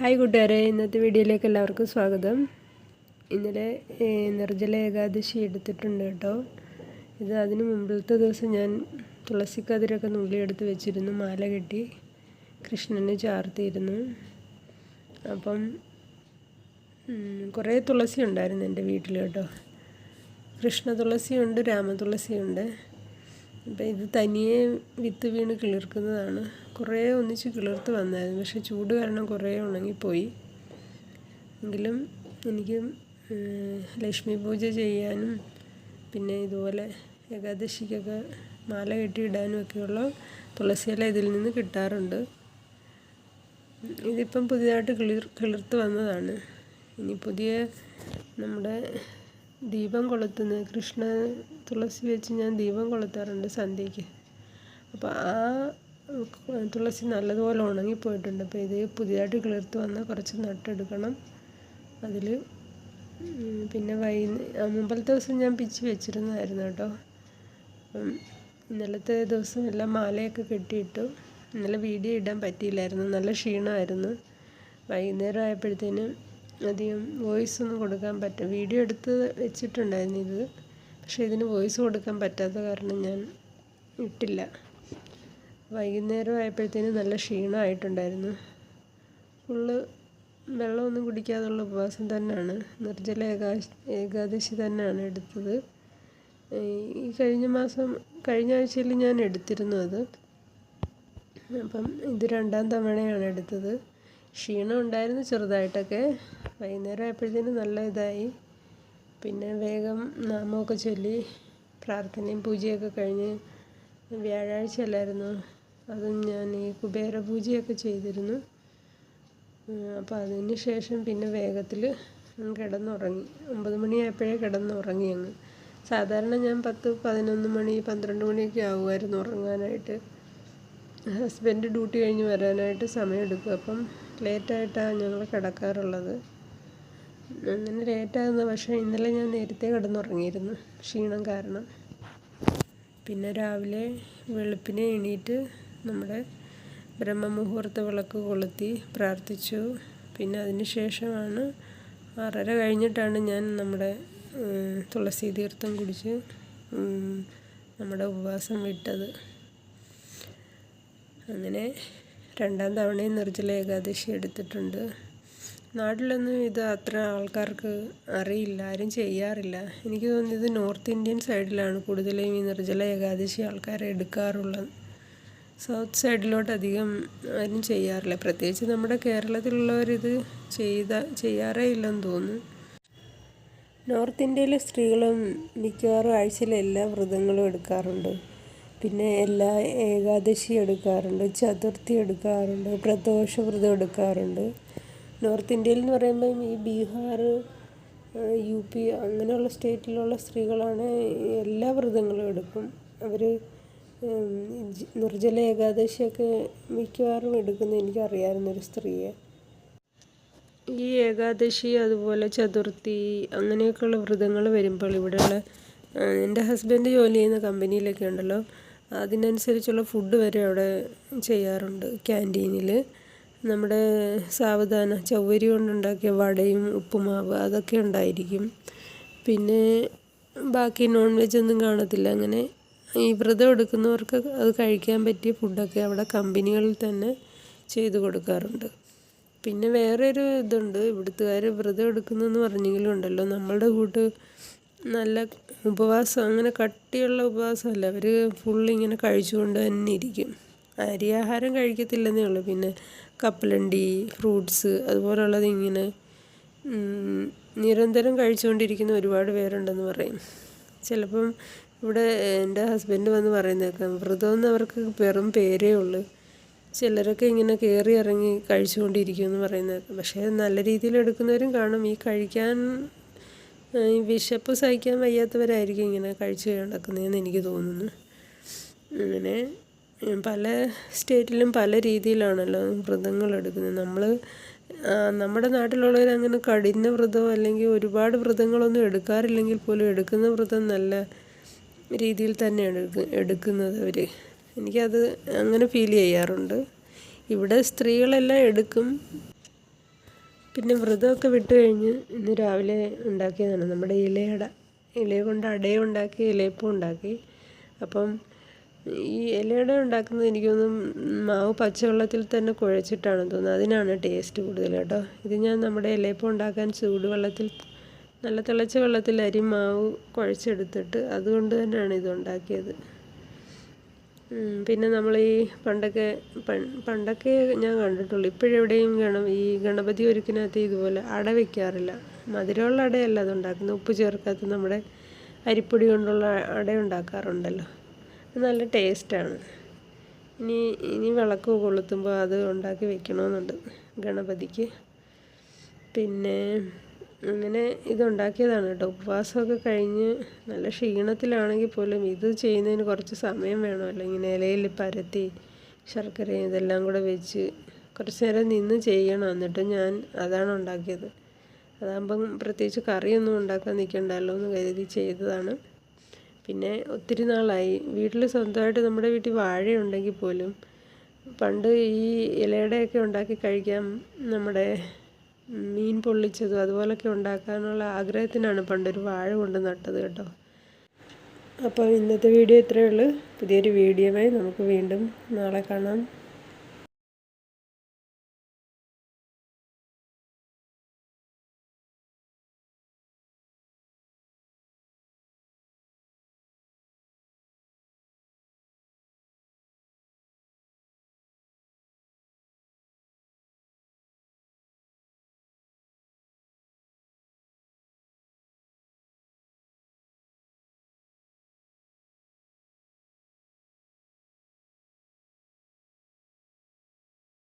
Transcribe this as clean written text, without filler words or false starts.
Hi കൂട്ടുകാരെ, ഇന്നത്തെ വീഡിയോയിലേക്ക് എല്ലാവർക്കും സ്വാഗതം. ഇന്നലെ നിർജ്ജല ഏകാദശി എടുത്തിട്ടുണ്ട് കേട്ടോ. ഇത് അതിന് മുമ്പിലത്തെ ദിവസം ഞാൻ തുളസിക്കതിരൊക്കെ നുള്ളിയെടുത്ത് വെച്ചിരുന്നു, മാല കെട്ടി കൃഷ്ണന് ചാർത്തിയിരുന്നു. അപ്പം കുറേ തുളസി ഉണ്ടായിരുന്നു എൻ്റെ വീട്ടിൽ കേട്ടോ. കൃഷ്ണ തുളസിയുണ്ട്, രാമതുളസിയുണ്ട്. അപ്പം ഇത് തനിയെ വിത്ത് വീണ് കിളിർക്കുന്നതാണ്. കുറേ ഒന്നിച്ച് കിളിർത്ത് വന്നായിരുന്നു, പക്ഷെ ചൂട് കാരണം കുറേ ഉണങ്ങിപ്പോയി. എങ്കിലും എനിക്ക് ലക്ഷ്മി പൂജ ചെയ്യാനും പിന്നെ ഇതുപോലെ ഏകാദശിക്കൊക്കെ മാല കെട്ടിയിടാനും ഒക്കെയുള്ള തുളസിയില ഇതിൽ നിന്ന് കിട്ടാറുണ്ട്. ഇതിപ്പം പുതിയതായിട്ട് കിളിർത്ത് വന്നതാണ്. ഇനി പുതിയ നമ്മുടെ ദീപം കൊളുത്തുന്ന കൃഷ്ണ തുളസി വെച്ച് ഞാൻ ദീപം കൊളുത്താറുണ്ട് സന്ധ്യയ്ക്ക്. അപ്പോൾ ആ തുളസി നല്ലതുപോലെ ഉണങ്ങിപ്പോയിട്ടുണ്ട്. അപ്പോൾ ഇത് പുതിയതായിട്ട് കിളിർത്ത് വന്നാൽ കുറച്ച് നട്ടെടുക്കണം. അതിൽ പിന്നെ മുമ്പലത്തെ ദിവസം ഞാൻ പിച്ചി വെച്ചിരുന്നതായിരുന്നു കേട്ടോ. ഇന്നലത്തെ ദിവസം എല്ലാം മാലയൊക്കെ കെട്ടിയിട്ടു. ഇന്നലെ വീഡിയോ ഇടാൻ പറ്റിയില്ലായിരുന്നു, നല്ല ക്ഷീണമായിരുന്നു. വൈകുന്നേരം ആയപ്പോഴത്തേനും അധികം വോയിസ് ഒന്നും കൊടുക്കാൻ വീഡിയോ എടുത്ത് വെച്ചിട്ടുണ്ടായിരുന്നു ഇത്, പക്ഷേ ഇതിന് വോയിസ് കൊടുക്കാൻ പറ്റാത്ത കാരണം ഞാൻ ഇട്ടില്ല. വൈകുന്നേരം ആയപ്പോഴത്തേനും നല്ല ക്ഷീണമായിട്ടുണ്ടായിരുന്നു. ഫുള്ള് വെള്ളമൊന്നും കുടിക്കാതുള്ള ഉപവാസം തന്നെയാണ്, നിർജ്ജല ഏകാദശി തന്നെയാണ് എടുത്തത്. ഈ കഴിഞ്ഞ ആഴ്ചയിൽ ഞാൻ എടുത്തിരുന്നു അത്. അപ്പം ഇത് 2ാം തവണയാണ് എടുത്തത്. ക്ഷീണം ഉണ്ടായിരുന്നു ചെറുതായിട്ടൊക്കെ. വൈകുന്നേരം ആയപ്പോഴത്തേനും നല്ല ഇതായി. പിന്നെ വേഗം നാമമൊക്കെ ചൊല്ലി പ്രാർത്ഥനയും പൂജയൊക്കെ കഴിഞ്ഞ്, വ്യാഴാഴ്ച അല്ലായിരുന്നു, അതും ഞാൻ ഈ കുബേര പൂജയൊക്കെ ചെയ്തിരുന്നു. അപ്പോൾ അതിന് ശേഷം പിന്നെ വേഗത്തിൽ കിടന്നുറങ്ങി. 9 മണിയായപ്പോഴേ കിടന്നുറങ്ങി അങ്ങ്. സാധാരണ ഞാൻ 10, 11 മണി 12 മണിയൊക്കെ ആകുമായിരുന്നു ഉറങ്ങാനായിട്ട്. ഹസ്ബൻഡ് ഡ്യൂട്ടി കഴിഞ്ഞ് വരാനായിട്ട് സമയമെടുക്കും. അപ്പം ലേറ്റായിട്ടാണ് ഞങ്ങൾ കിടക്കാറുള്ളത്. അങ്ങനെ ലേറ്റാകുന്നത്. പക്ഷേ ഇന്നലെ ഞാൻ നേരത്തെ കിടന്നുറങ്ങിയിരുന്നു ക്ഷീണം കാരണം. പിന്നെ രാവിലെ വെളുപ്പിനെ എണീറ്റ് നമ്മുടെ ബ്രഹ്മമുഹൂർത്ത വിളക്ക് കൊളുത്തി പ്രാർത്ഥിച്ചു. പിന്നെ അതിന് ശേഷമാണ് 6:30 കഴിഞ്ഞിട്ടാണ് ഞാൻ നമ്മുടെ തുളസി തീർത്ഥം കുടിച്ച് നമ്മുടെ ഉപവാസം വിട്ടത്. അങ്ങനെ 2ാം തവണയും നിർജ്ജല ഏകാദശി എടുത്തിട്ടുണ്ട്. നാട്ടിലൊന്നും ഇത് അത്ര ആൾക്കാർക്ക് അറിയില്ല, ആരും ചെയ്യാറില്ല. എനിക്ക് തോന്നുന്നത് നോർത്ത് ഇന്ത്യൻ സൈഡിലാണ് കൂടുതലും ഈ നിർജ്ജല ഏകാദശി ആൾക്കാർ എടുക്കാറുള്ളത്. സൗത്ത് സൈഡിലോട്ട് അധികം ആരും ചെയ്യാറില്ല. പ്രത്യേകിച്ച് നമ്മുടെ കേരളത്തിലുള്ളവരിത് ചെയ്യാറേ ഇല്ലെന്ന് തോന്നുന്നു. നോർത്ത് ഇന്ത്യയിലെ സ്ത്രീകളും മിക്കവാറും ആഴ്ചയിലെ എല്ലാ വ്രതങ്ങളും എടുക്കാറുണ്ട്. പിന്നെ എല്ലാ ഏകാദശി എടുക്കാറുണ്ട്, ചതുർത്ഥി എടുക്കാറുണ്ട്, പ്രദോഷ വ്രതം എടുക്കാറുണ്ട്. നോർത്ത് ഇന്ത്യയിൽ എന്ന് പറയുമ്പം ഈ ബീഹാർ, UP അങ്ങനെയുള്ള സ്റ്റേറ്റിലുള്ള സ്ത്രീകളാണ് എല്ലാ വ്രതങ്ങളും എടുക്കും. അവർ നിർജ്ജല ഏകാദശിയൊക്കെ മിക്കവാറും എടുക്കുന്നത് എനിക്കറിയാവുന്നൊരു സ്ത്രീയെ. ഈ ഏകാദശി അതുപോലെ ചതുർത്ഥി അങ്ങനെയൊക്കെയുള്ള വ്രതങ്ങൾ വരുമ്പോൾ ഇവിടെയുള്ള എൻ്റെ ഹസ്ബൻഡ് ജോലി ചെയ്യുന്ന കമ്പനിയിലൊക്കെ ഉണ്ടല്ലോ, അതിനനുസരിച്ചുള്ള ഫുഡ് വരെ അവിടെ ചെയ്യാറുണ്ട്. ക്യാൻറ്റീനിൽ നമ്മുടെ സാവധാന ചവ്വരി കൊണ്ടുണ്ടാക്കിയ വടയും ഉപ്പുമാവ് അതൊക്കെ ഉണ്ടായിരിക്കും. പിന്നെ ബാക്കി നോൺ വെജ് ഒന്നും കാണത്തില്ല. അങ്ങനെ ഈ വ്രതം എടുക്കുന്നവർക്ക് അത് കഴിക്കാൻ പറ്റിയ ഫുഡൊക്കെ അവിടെ കമ്പനികളിൽ തന്നെ ചെയ്തു കൊടുക്കാറുണ്ട്. പിന്നെ വേറൊരു ഇതുണ്ട്, ഇവിടുത്തുകാർ വ്രതം എടുക്കുന്നതെന്ന് പറഞ്ഞെങ്കിലും ഉണ്ടല്ലോ, നമ്മളുടെ കൂട്ട് നല്ല ഉപവാസം, അങ്ങനെ കട്ടിയുള്ള ഉപവാസമല്ല. അവർ ഫുള്ളിങ്ങനെ കഴിച്ചുകൊണ്ട് തന്നെ ഇരിക്കും. അരിയാഹാരം കഴിക്കത്തില്ലെന്നേ ഉള്ളൂ. പിന്നെ കപ്പലണ്ടി, ഫ്രൂട്ട്സ് അതുപോലുള്ളത് ഇങ്ങനെ നിരന്തരം കഴിച്ചുകൊണ്ടിരിക്കുന്ന ഒരുപാട് പേരുണ്ടെന്ന് പറയും. ചിലപ്പം ഇവിടെ എൻ്റെ ഹസ്ബൻഡ് വന്ന് പറയുന്നേക്കാം, വ്രതമെന്ന് അവർക്ക് വെറും പേരേ ഉള്ളൂ. ചിലരൊക്കെ ഇങ്ങനെ കയറി ഇറങ്ങി കഴിച്ചുകൊണ്ടിരിക്കുമെന്ന് പറയുന്നേക്കാം. പക്ഷേ നല്ല രീതിയിൽ എടുക്കുന്നവരും കാണും. ഈ കഴിക്കാൻ ഈ വിശപ്പ് സഹിക്കാൻ വയ്യാത്തവരായിരിക്കും ഇങ്ങനെ കഴിച്ച് നടക്കുന്നതെന്ന് എനിക്ക് തോന്നുന്നു. അങ്ങനെ പല സ്റ്റേറ്റിലും പല രീതിയിലാണല്ലോ വ്രതങ്ങൾ എടുക്കുന്നത്. നമ്മുടെ നാട്ടിലുള്ളവരങ്ങനെ കഠിന വ്രതമോ അല്ലെങ്കിൽ ഒരുപാട് വ്രതങ്ങളൊന്നും എടുക്കാറില്ലെങ്കിൽ പോലും എടുക്കുന്ന വ്രതം നല്ല രീതിയിൽ തന്നെയാണ് എടുക്കുന്നത് അവർ. എനിക്കത് അങ്ങനെ ഫീൽ ചെയ്യാറുണ്ട്. ഇവിടെ സ്ത്രീകളെല്ലാം എടുക്കും, പിന്നെ വ്രതമൊക്കെ വിട്ട് കഴിഞ്ഞ് ഇന്ന് രാവിലെ ഉണ്ടാക്കിയതാണ് നമ്മുടെ ഇലയട. ഇല കൊണ്ട് അടയും ഉണ്ടാക്കി, ഇലയപ്പം ഉണ്ടാക്കി. അപ്പം ഈ ഇലയട ഉണ്ടാക്കുന്നത് എനിക്കൊന്നും മാവ് പച്ചവെള്ളത്തിൽ തന്നെ കുഴച്ചിട്ടാണ് തോന്നുന്നത്, അതിനാണ് ടേസ്റ്റ് കൂടുതൽ കേട്ടോ. ഇത് ഞാൻ നമ്മുടെ ഇലയപ്പം ഉണ്ടാക്കാൻ ചൂടുവെള്ളത്തിൽ, നല്ല തിളച്ച വെള്ളത്തിൽ മാവ് കുഴച്ചെടുത്തിട്ട് അതുകൊണ്ട് തന്നെയാണ് ഇതുണ്ടാക്കിയത്. പിന്നെ നമ്മൾ ഈ പണ്ടൊക്കെ ഞാൻ കണ്ടിട്ടുള്ളൂ, ഇപ്പോഴെവിടെയും ഈ ഗണപതി ഒരുക്കിനകത്ത് ഇതുപോലെ അട വയ്ക്കാറില്ല. മധുരമുള്ള അടയല്ല അതുണ്ടാക്കുന്നത്, ഉപ്പ് ചേർക്കാത്ത നമ്മുടെ അരിപ്പൊടി കൊണ്ടുള്ള അട ഉണ്ടാക്കാറുണ്ടല്ലോ, അത് നല്ല ടേസ്റ്റാണ്. ഇനി വിളക്ക് കൊളുത്തുമ്പോൾ അത് ഉണ്ടാക്കി വെക്കണമെന്നുണ്ട് ഗണപതിക്ക്. പിന്നെ അങ്ങനെ ഇതുണ്ടാക്കിയതാണ് കേട്ടോ. ഉപവാസമൊക്കെ കഴിഞ്ഞ് നല്ല ക്ഷീണത്തിലാണെങ്കിൽ പോലും ഇത് ചെയ്യുന്നതിന് കുറച്ച് സമയം വേണമല്ലോ. ഇങ്ങനെ ഇലയിൽ പരത്തി ശർക്കരയും ഇതെല്ലാം കൂടെ വെച്ച് കുറച്ച് നേരം നിന്ന് ചെയ്യണം. എന്നിട്ട് ഞാൻ അതാണ് ഉണ്ടാക്കിയത്. അതാകുമ്പം പ്രത്യേകിച്ച് കറിയൊന്നും ഉണ്ടാക്കാൻ നിൽക്കണ്ടല്ലോ എന്ന് കരുതി ചെയ്തതാണ്. പിന്നെ ഒത്തിരി നാളായി വീട്ടിൽ സ്വന്തമായിട്ട് നമ്മുടെ വീട്ടിൽ വാഴയുണ്ടെങ്കിൽ പോലും പണ്ട് ഈ ഇലയുടെയൊക്കെ ഉണ്ടാക്കി കഴിക്കാൻ, നമ്മുടെ മീൻ പൊള്ളിച്ചതും അതുപോലൊക്കെ ഉണ്ടാക്കാനുള്ള ആഗ്രഹത്തിനാണ് പണ്ടൊരു വാഴ കൊണ്ട് നട്ടത് കേട്ടോ. അപ്പോൾ ഇന്നത്തെ വീഡിയോ ഇത്രയേ ഉള്ളൂ. പുതിയൊരു വീഡിയോയുമായി നമുക്ക് വീണ്ടും നാളെ കാണാം.